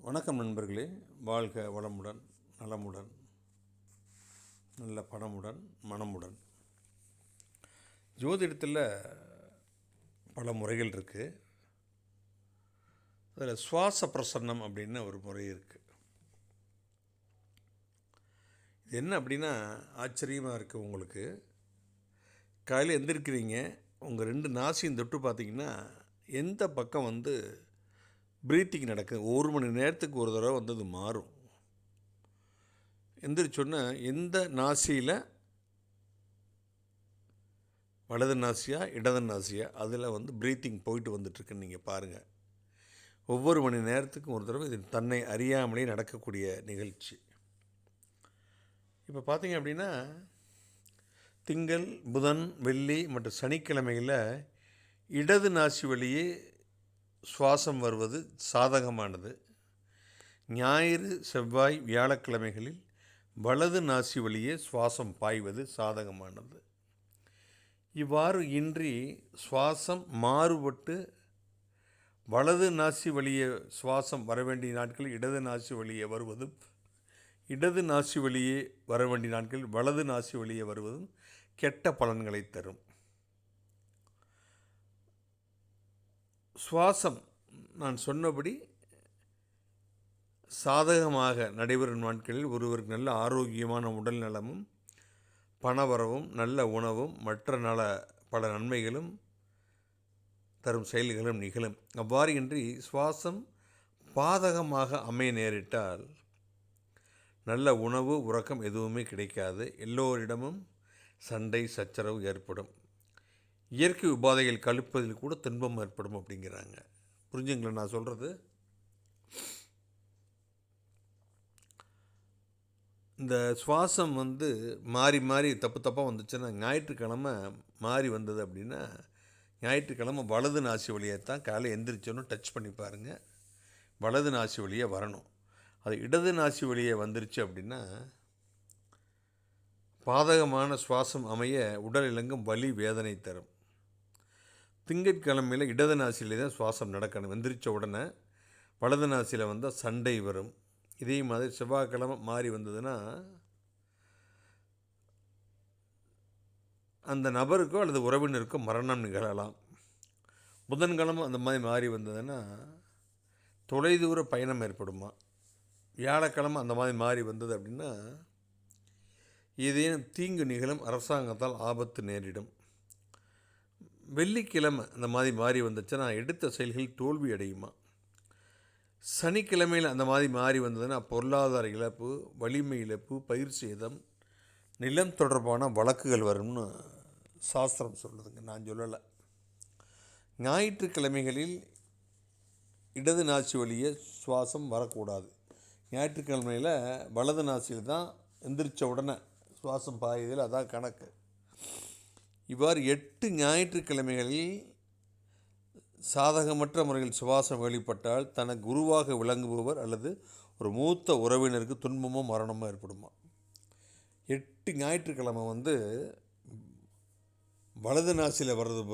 வணக்கம் நண்பர்களே. வாழ்க வளமுடன், நலமுடன், நல்ல பணமுடன், மனமுடன். ஜோதிடத்தில் பல முறைகள் இருக்குது. அதில் சுவாச பிரசன்னம் அப்படின்னு ஒரு முறை இருக்குது. இது என்ன அப்படின்னா ஆச்சரியமாக இருக்குது. உங்களுக்கு காலையில் எந்திரிக்கிறீங்க, உங்கள் 2 நாசியும் தொட்டு பார்த்தீங்கன்னா எந்த பக்கம் ப்ரீத்திங் நடக்குது. 1 மணி நேரத்துக்கு ஒரு தடவை அது மாறும். எந்திரிச்சோன்னா எந்த நாசியில், வலது நாசியா இடது நாசியா, அதில் ப்ரீத்திங் போயிட்டு வந்துட்டுருக்குன்னு நீங்கள் பாருங்கள். ஒவ்வொரு மணி நேரத்துக்கும் ஒரு தடவை இது தன்னை அறியாமலே நடக்கக்கூடிய நிகழ்ச்சி. இப்போ பார்த்தீங்க அப்படின்னா திங்கள், புதன், வெள்ளி மற்றும் சனிக்கிழமையில் இடது நாசி வழியே சுவாசம் வருவது சாதகமானது. ஞாயிறு, செவ்வாய், வியாழக்கிழமைகளில் வலது நாசி வழியே சுவாசம் பாய்வது சாதகமானது. இவ்வாறு இன்றி சுவாசம் மாறுபட்டு வலது நாசி வழியே சுவாசம் வர வேண்டிய நாட்களில் இடது நாசி வழியே வருவதும், இடது நாசி வழியே வர வேண்டிய நாட்களில் வலது நாசி வழியே வருவதும் கெட்ட பலன்களை தரும். சுவாசம் நான் சொன்னபடி சாதகமாக நடைபெறும் நாட்களில் ஒருவருக்கு நல்ல ஆரோக்கியமான உடல் நலமும், பணவரவும், நல்ல உணவும், மற்ற பல நன்மைகளும் தரும் செயல்களும் நிகழும். அவ்வாறு இன்றி சுவாசம் பாதகமாக அமைய நேரிட்டால் நல்ல உணவு, உறக்கம் எதுவுமே கிடைக்காது. எல்லோரிடமும் சண்டை, சச்சரவு ஏற்படும். இயற்கை உபாதைகள் கழிப்பதில் கூட துன்பம் ஏற்படும் அப்படிங்கிறாங்க. புரிஞ்சுங்களா நான் சொல்கிறது? இந்த சுவாசம் மாறி மாறி தப்பாக வந்துச்சுன்னா, ஞாயிற்றுக்கிழமை மாறி வந்தது அப்படின்னா, ஞாயிற்றுக்கிழமை வலது நாசி வழியை தான் காலை எந்திரிச்சோன்னு டச் பண்ணி பாருங்கள். வலது நாசி வழியே வரணும். அது இடது நாசி வழியே வந்துருச்சு அப்படின்னா பாதகமான சுவாசம் அமைய உடல் இலங்கும் வலி, வேதனை தரும். திங்கட்கிழமையில் இடது நாசியிலே தான் சுவாசம் நடக்கணும். எந்திரிச்ச உடனே வலது நாசியில் வந்தால் சண்டை வரும். இதே மாதிரி செவ்வாய்க்கிழமை மாறி வந்ததுன்னா அந்த நபருக்கோ அல்லது உறவினருக்கோ மரணம் நிகழலாம். புதன்கிழமை அந்த மாதிரி மாறி வந்ததுன்னா தொலைதூர பயணம் ஏற்படுமா. வியாழக்கிழமை அந்த மாதிரி மாறி வந்தது அப்படின்னா ஏதேனும் தீங்கு நிகழும், அரசாங்கத்தால் ஆபத்து நேரிடும். வெள்ளிக்கிழமை அந்த மாதிரி மாறி வந்துச்சுன்னா எடுத்த செயல்கள் தோல்வி அடையுமா. சனிக்கிழமையில் அந்த மாதிரி மாறி வந்ததுன்னா பொருளாதார இழப்பு, வலிமை இழப்பு, பயிர் சேதம், நிலம் தொடர்பான வழக்குகள் வரும்னு சாஸ்திரம் சொல்லுதுங்க, நான் சொல்லலை. ஞாயிற்றுக்கிழமைகளில் இடது நாசி வழியே சுவாசம் வரக்கூடாது. ஞாயிற்றுக்கிழமையில் வலது நாசியில் தான் எந்திரிச்ச உடனே சுவாசம் பாயுதில் அதான் கணக்கு. இவ்வாறு 8 ஞாயிற்றுக்கிழமைகளில் சாதகமற்ற முறையில் சுவாசம் வெளிப்பட்டால் தனக்கு குருவாக விளங்குபவர் அல்லது ஒரு மூத்த உறவினருக்கு துன்பமோ மரணமோ ஏற்படுமா. 8 ஞாயிற்றுக்கிழமை வலது நாசியில் வர்றது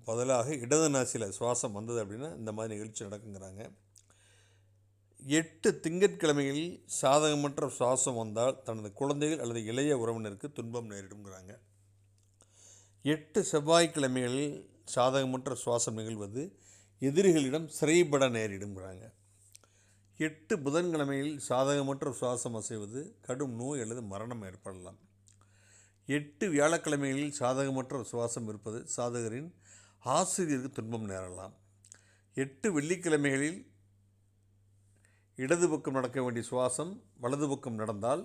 பதிலாக இடது நாசியில் சுவாசம் வந்தது அப்படின்னா இந்த மாதிரி நிகழ்ச்சி நடக்குங்கிறாங்க. 8 திங்கட்கிழமைகளில் சாதகமற்ற சுவாசம் வந்தால் தனது குழந்தைகள் அல்லது இளைய உறவினருக்கு துன்பம் நேரிடுங்கிறாங்க. 8 செவ்வாய்க்கிழமைகளில் சாதகமற்ற சுவாசம் நிகழ்வது எதிரிகளிடம் சிறைப்பட நேரிடுங்கிறாங்க. 8 புதன்கிழமையில் சாதகமற்ற சுவாசம் அசைவது கடும் நோய் அல்லது மரணம் ஏற்படலாம். 8 வியாழக்கிழமைகளில் சாதகமற்ற சுவாசம் இருப்பது சாதகரின் ஆசிரியருக்கு துன்பம் நேரலாம். 8 வெள்ளிக்கிழமைகளில் இடது பக்கம் நடக்க வேண்டிய சுவாசம் வலது பக்கம் நடந்தால்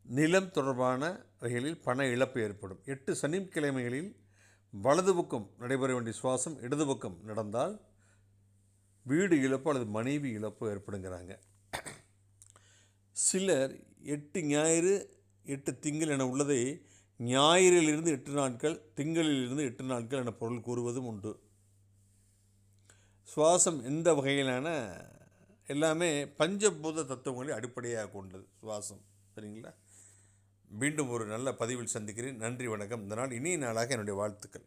நிலம் தொடர்பான வகைகளில் பண இழப்பு ஏற்படும். 8 சனிக்கிழமைகளில் வலது பக்கம் நடைபெற வேண்டிய சுவாசம் இடது பக்கம் நடந்தால் வீடு இழப்பு அல்லது மனைவி இழப்பு ஏற்படுங்கிறாங்க. சிலர் 8 ஞாயிறு 8 திங்கள் என உள்ளதை ஞாயிறிலிருந்து 8 நாட்கள், திங்களிலிருந்து 8 நாட்கள் என பொருள் கூறுவதும் உண்டு. சுவாசம் எந்த வகையிலான எல்லாமே பஞ்சபூத தத்துவங்களை அடிப்படையாக கொண்டது சுவாசம். சரிங்களா? மீண்டும் ஒரு நல்ல பதிவில் சந்திக்கிறேன். நன்றி, வணக்கம். இந்த நாள் இனிய நாளாக என்னுடைய வாழ்த்துக்கள்.